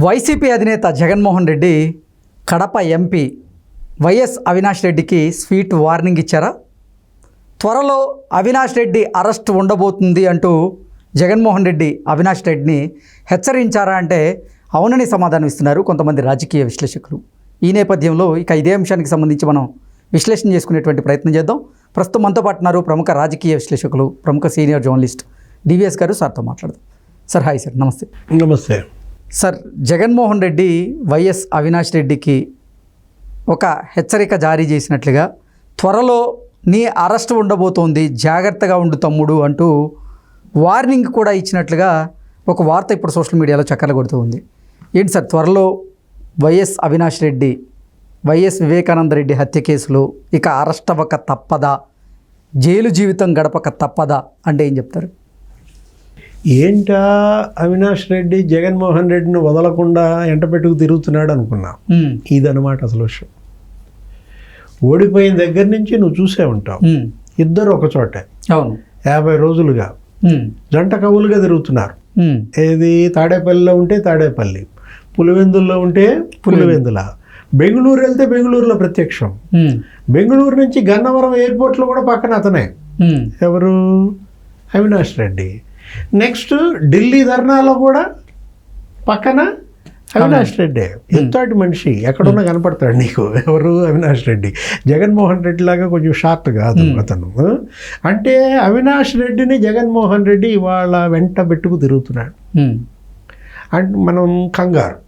YCP అధినేత Jaganmohan Reddy Kadapa MP YS Avinash రెడ్డికి sweet warning ఇచ్చారా? త్వరలో అవినాష్ రెడ్డి అరెస్ట్ ఉండబోతుంది అంటూ జగన్మోహన్ రెడ్డి అవినాష్ రెడ్డిని హెచ్చరించారా అంటే అవునని సమాధానం ఇస్తున్నారు కొంతమంది రాజకీయ విశ్లేషకులు. ఈ నేపథ్యంలో ఇదే అంశానికి సంబంధించి మనం విశ్లేషణ చేసుకునేటువంటి ప్రయత్నం చేద్దాం. ప్రస్తుతం మనతో పాటు ఉన్నారు ప్రముఖ రాజకీయ విశ్లేషకులు, ప్రముఖ సీనియర్ జర్నలిస్ట్ డివిఎస్ గారు. సార్తో మాట్లాడదాం. Sir hi sir. నమస్తే. నమస్తే సార్, జగన్మోహన్ రెడ్డి వైఎస్ అవినాష్ రెడ్డికి ఒక హెచ్చరిక జారీ చేసినట్లుగా త్వరలో నీ అరెస్ట్ ఉండబోతోంది, జాగ్రత్తగా ఉండు తమ్ముడు అంటూ వార్నింగ్ కూడా ఇచ్చినట్లుగా ఒక వార్త ఇప్పుడు సోషల్ మీడియాలో చక్కర్లు కొడుతూ ఉంది. ఏంటి సార్, త్వరలో వైఎస్ అవినాష్ రెడ్డి, వైఎస్ వివేకానంద రెడ్డి హత్య కేసులో ఇక అరెస్ట్ అవ్వక తప్పదా, జైలు జీవితం గడపక తప్పదా అంటే ఏం చెప్తారు? ఏంటా అవినాష్ రెడ్డి జగన్మోహన్ రెడ్డిని వదలకుండా ఎంటపెట్టుకు తిరుగుతున్నాడు అనుకున్నా. ఇదనమాట అసలు విషయం. ఓడిపోయిన దగ్గర నుంచి నువ్వు చూసే ఉంటావు, ఇద్దరు ఒక చోటే. అవును, 50 రోజులుగా జంట కవులుగా తిరుగుతున్నారు. ఏది తాడేపల్లిలో ఉంటే తాడేపల్లి, పులివెందుల్లో ఉంటే పులివెందుల, బెంగళూరు వెళ్తే బెంగళూరులో ప్రత్యక్షం. బెంగళూరు నుంచి గన్నవరం ఎయిర్పోర్ట్లో కూడా పక్కన అతనే. ఎవరు? అవినాష్ రెడ్డి. నెక్స్ట్ ఢిల్లీ ధర్నాలో కూడా పక్కన అవినాష్ రెడ్డి. ఎంతటి మనిషి ఎక్కడున్నా కనపడతాడు నీకు. ఎవరు? అవినాష్ రెడ్డి. జగన్మోహన్ రెడ్డి లాగా కొంచెం షార్ట్ కాదు అతను. అంటే అవినాష్ రెడ్డిని జగన్మోహన్ రెడ్డి ఇవాళ వెంట పెట్టుకు తిరుగుతున్నాడు. అంటే మనం కంగారు.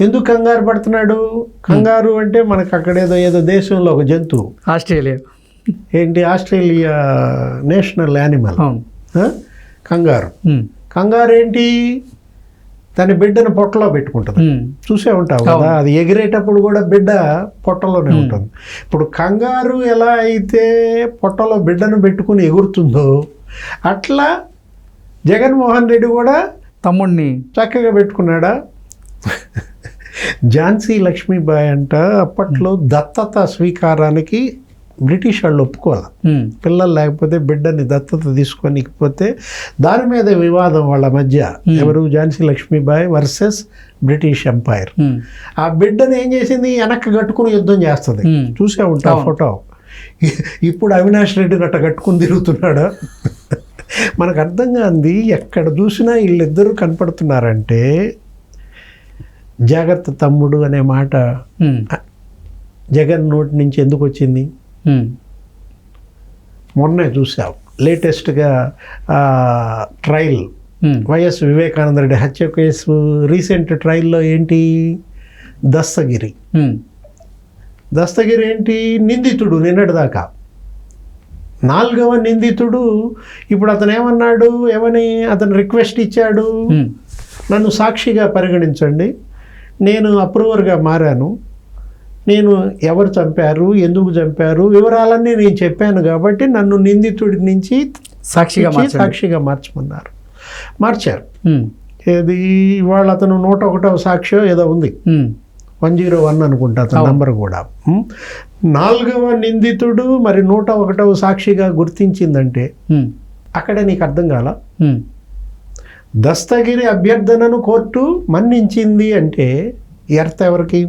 ఎందుకు కంగారు పడుతున్నాడు? కంగారు అంటే మనకు అక్కడ ఏదో దేశంలో ఒక జంతువు, ఆస్ట్రేలియా. ఏంటి? ఆస్ట్రేలియా నేషనల్ యానిమల్ కంగారు. కంగారు ఏంటి? తన బిడ్డను పొట్టలో పెట్టుకుంటుంది. చూసే ఉంటావు కదా, అది ఎగిరేటప్పుడు కూడా బిడ్డ పొట్టలోనే ఉంటుంది. ఇప్పుడు కంగారు ఎలా అయితే పొట్టలో బిడ్డను పెట్టుకుని ఎగురుతుందో అట్లా జగన్మోహన్ రెడ్డి కూడా తమ్ముడిని చక్కగా పెట్టుకున్నాడా? ఝాన్సీ లక్ష్మీబాయి అంట అప్పట్లో దత్తత స్వీకారానికి బ్రిటిష్ వాళ్ళు ఒప్పుకోవాలి. పిల్లలు లేకపోతే బిడ్డని దత్తత తీసుకొనికపోతే దాని మీద వివాదం వాళ్ళ మధ్య. ఎవరు? Jhansi Lakshmibai versus British empire. ఆ బిడ్డని ఏం చేసింది? వెనక్కి కట్టుకుని యుద్ధం చేస్తుంది. చూసే ఉంటా ఫోటో. ఇప్పుడు అవినాష్ రెడ్డిని అట్ట కట్టుకుని తిరుగుతున్నాడా? మనకు అర్థం కాంది. ఎక్కడ చూసినా వీళ్ళిద్దరూ కనపడుతున్నారంటే జాగ్రత్త తమ్ముడు అనే మాట జగన్ నోటి నుంచి ఎందుకు వచ్చింది? మొన్నే చూసాం లేటెస్ట్గా ట్రయల్, వైఎస్ వివేకానంద రెడ్డి హత్య కేసు రీసెంట్ ట్రయల్లో ఏంటి? దస్తగిరి ఏంటి? నిందితుడు నిన్నటిదాకా 4వ నిందితుడు. ఇప్పుడు అతను ఏమన్నాడు? ఏమని అతను రిక్వెస్ట్ ఇచ్చాడు? నన్ను సాక్షిగా పరిగణించండి, నేను అప్రూవర్గా మారాను, నేను ఎవరు చంపారు, ఎందుకు చంపారు, వివరాలన్నీ నేను చెప్పాను కాబట్టి నన్ను నిందితుడి నుంచి సాక్షిగా మార్చమన్నారు. మార్చారు. ఏది? ఇవాళ అతను 101వ సాక్షి ఏదో ఉంది, 101 అనుకుంటా అతని నంబర్ కూడా. 4వ నిందితుడు మరి 101వ సాక్షిగా గుర్తించిందంటే అక్కడ నీకు అర్థం కాల? దస్తగిరి అభ్యర్థనను కోర్టు మన్నించింది అంటే ఎర్త్ ఎవరికి?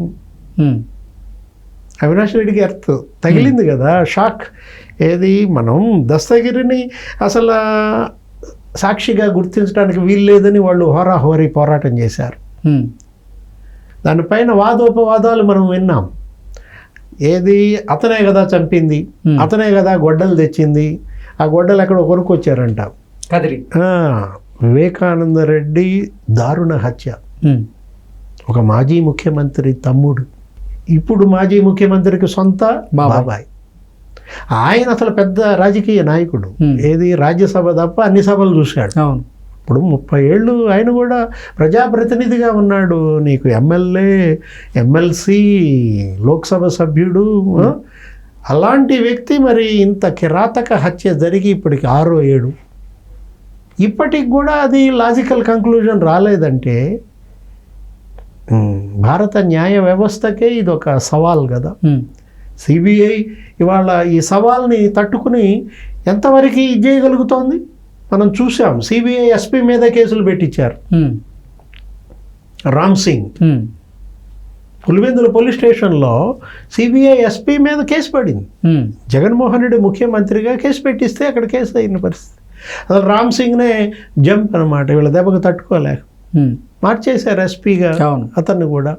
అవినాష్ రెడ్డికి ఎర్త్ తగిలింది కదా, షాక్. ఏది? మనం దస్తగిరిని అసలు సాక్షిగా గుర్తించడానికి వీల్లేదని వాళ్ళు హోరాహోరీ పోరాటం చేశారు. దానిపైన వాదోపవాదాలు మనం విన్నాం. ఏది? అతనే కదా చంపింది, అతనే కదా గొడ్డలు తెచ్చింది, ఆ గొడ్డలు ఎక్కడో కొనుక్కొచ్చారంట. వివేకానంద రెడ్డి దారుణ హత్య. ఒక మాజీ ముఖ్యమంత్రి తమ్ముడు, ఇప్పుడు మాజీ ముఖ్యమంత్రికి సొంత బాబాయ్. ఆయన అసలు పెద్ద రాజకీయ నాయకుడు. ఏది? రాజ్యసభ తప్ప అన్ని సభలు చూశాడు. ఇప్పుడు 30 ఏళ్ళు ఆయన కూడా ప్రజాప్రతినిధిగా ఉన్నాడు. నీకు ఎమ్మెల్యే, ఎమ్మెల్సీ, లోక్సభ సభ్యుడు. అలాంటి వ్యక్తి మరి ఇంత కిరాతక హత్య జరిగి ఇప్పటికి 6వ ఏడు, ఇప్పటికి కూడా అది లాజికల్ కంక్లూజన్ రాలేదంటే భారత న్యాయ వ్యవస్థకే ఇది ఒక సవాల్ కదా. సిబిఐ ఇవాళ ఈ సవాల్ని తట్టుకుని ఎంతవరకు ఇది చేయగలుగుతోంది మనం చూసాం. సిబిఐ ఎస్పీ మీద కేసులు పెట్టించారు. రామ్ సింగ్ ఉమ్, పులివెందుల పోలీస్ స్టేషన్లో సిబిఐ ఎస్పీ మీద కేసు పడింది. ఉమ్, జగన్మోహన్ రెడ్డి ముఖ్యమంత్రిగా కేసు పెట్టిస్తే అక్కడ కేసు అయిన పరిస్థితి. అసలు రామ్ సింగ్నే జంప్ అనమాట, వీళ్ళ దెబ్బకు తట్టుకోలేక ఉమ్, మార్చేశారు ఎస్పీగా అవును. అతన్ని కూడా.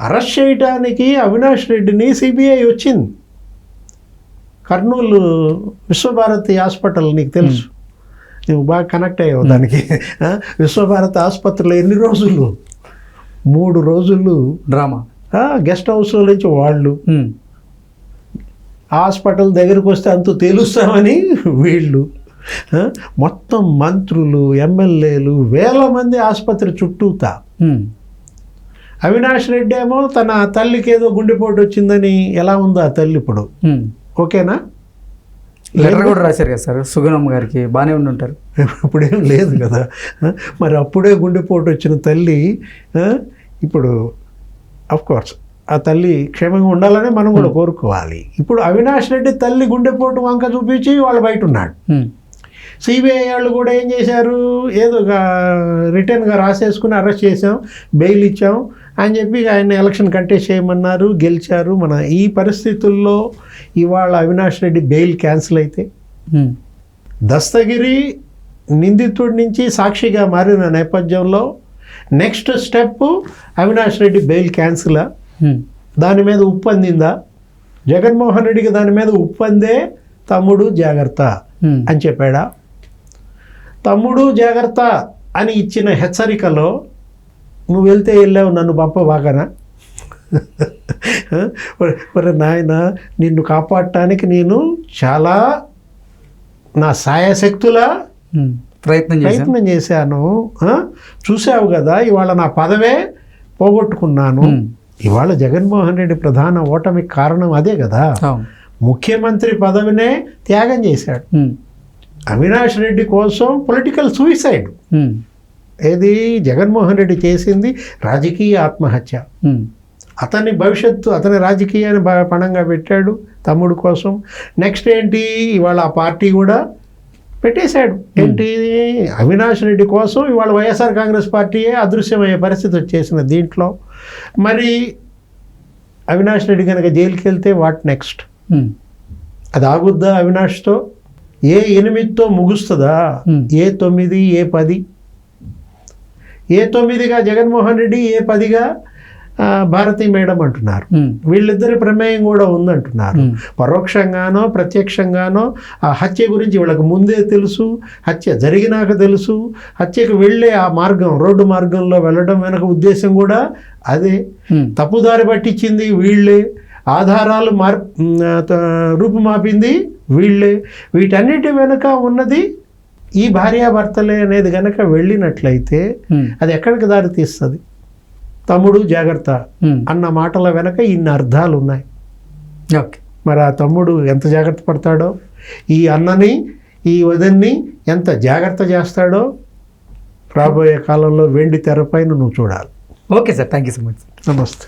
అరెస్ట్ చేయడానికి అవినాష్ రెడ్డిని సిబిఐ వచ్చింది. కర్నూలు విశ్వభారతి హాస్పిటల్ నీకు తెలుసు, నువ్వు బాగా కనెక్ట్ అయ్యావు దానికి. విశ్వభారతి ఆసుపత్రిలో ఎన్ని రోజులు, 3 రోజులు డ్రామా. గెస్ట్ హౌస్లో నుంచి వాళ్ళు ఉమ్, హాస్పిటల్ దగ్గరికి వస్తే అంతూ తేలుస్తామని వీళ్ళు, మొత్తం మంత్రులు, ఎమ్మెల్యేలు, వేల మంది ఆసుపత్రి చుట్టూతా. ఉమ్, అవినాష్ రెడ్డి ఏమో తన తల్లికి ఏదో గుండెపోటు వచ్చిందని, ఎలా ఉందో ఆ తల్లి ఇప్పుడు, ఉమ్. ఓకేనా? లెటర్ కూడా రాశారు కదా సార్ సుగుణమ్మ గారికి, బాగానే ఉండి ఉంటారు. ఇప్పుడేం లేదు కదా. మరి అప్పుడే గుండెపోటు వచ్చిన తల్లి ఇప్పుడు కోర్స్ ఆ తల్లి క్షేమంగా ఉండాలని మనం కూడా కోరుకోవాలి. ఇప్పుడు అవినాష్ రెడ్డి తల్లి గుండెపోటు వంక చూపించి వాళ్ళు బయట ఉన్నాడు. ఉమ్, సిబిఐ వాళ్ళు కూడా ఏం చేశారు, ఏదో రిటర్న్గా రాసేసుకుని అరెస్ట్ చేసాం, బెయిల్ ఇచ్చాం అని చెప్పి ఆయన ఎలక్షన్ కంటెస్ట్ చేయమన్నారు, గెలిచారు. మన ఈ పరిస్థితుల్లో ఇవాళ అవినాష్ రెడ్డి బెయిల్ క్యాన్సిల్ అయితే, ఉమ్, దస్తగిరి నిందితుడి నుంచి సాక్షిగా మారిన నేపథ్యంలో next step Avinash Reddy bail క్యాన్సిలా, ఉమ్, దాని మీద ఉప్పందిందా? జగన్మోహన్ రెడ్డికి దాని మీద ఉప్పందే, తమ్ముడు జాగ్రత్త ఉమ్, అని చెప్పాడా? తమ్ముడు జాగ్రత్త అని ఇచ్చిన హెచ్చరికలో నువ్వు వెళ్తే వెళ్ళావు, నన్ను పంపబాకనా? మరి నాయన, నిన్ను కాపాడటానికి నేను చాలా నా సాయశక్తులా ఉమ్, ప్రయత్నం చేశాను. చూసావు కదా, ఇవాళ నా పదవే పోగొట్టుకున్నాను. ఉమ్, ఇవాళ జగన్మోహన్ రెడ్డి ప్రధాన ఓటమికి కారణం అదే కదా. అవును. ముఖ్యమంత్రి పదవినే త్యాగం చేశాడు. ఉమ్, అవినాష్ రెడ్డి కోసం పొలిటికల్ సూసైడ్. ఉమ్, ఏది జగన్మోహన్ రెడ్డి చేసింది రాజకీయ ఆత్మహత్య. ఉమ్, అతని భవిష్యత్తు, అతని రాజకీయాన్ని పణంగా పెట్టాడు తమ్ముడు కోసం. నెక్స్ట్ ఏంటి, ఇవాళ ఆ పార్టీ కూడా పెట్టేశాడు. ఏంటి, అవినాష్ రెడ్డి కోసం ఇవాళ వైఎస్ఆర్ కాంగ్రెస్ పార్టీయే అదృశ్యమయ్యే పరిస్థితి వచ్చేసిన దీంట్లో. మరి అవినాష్ రెడ్డి కనుక జైలుకి వెళ్తే వాట్ నెక్స్ట్? ఉమ్, అది ఆగుద్దా అవినాష్తో? ఏ 8తో ముగుస్తుందా? A 9, A 10? ఏ 9గా జగన్మోహన్ రెడ్డి, ఏ 10గా భారతీ మేడం అంటున్నారు. ఉమ్, వీళ్ళిద్దరి ప్రమేయం కూడా ఉందంటున్నారు. ఉమ్, పరోక్షంగానో ప్రత్యక్షంగానో ఆ హత్య గురించి వీళ్ళకి ముందే తెలుసు, హత్య జరిగినాక తెలుసు. హత్యకు వెళ్ళే ఆ మార్గం, రోడ్డు మార్గంలో వెళ్ళడం వెనక ఉద్దేశం కూడా అదే. ఉమ్, తప్పుదారి పట్టించింది వీళ్ళే, ఆధారాలు రూపుమాపింది వీళ్ళే. వీటన్నిటి వెనుక ఉన్నది ఈ భార్యాభర్తలే అనేది గనక వెళ్ళినట్లయితే ఉమ్, అది ఎక్కడికి దారి తీస్తుంది? తమ్ముడు జాగ్రత్త ఉమ్, అన్న మాటల వెనక ఇన్ని అర్థాలు ఉన్నాయి. ఓకే. మరి ఆ తమ్ముడు ఎంత జాగ్రత్త పడతాడో, ఈ అన్నని, ఈ వదన్ని ఎంత జాగ్రత్త చేస్తాడో రాబోయే కాలంలో వెండి తెరపైన నువ్వు చూడాలి. Okay sir, thank you so much. నమస్తే.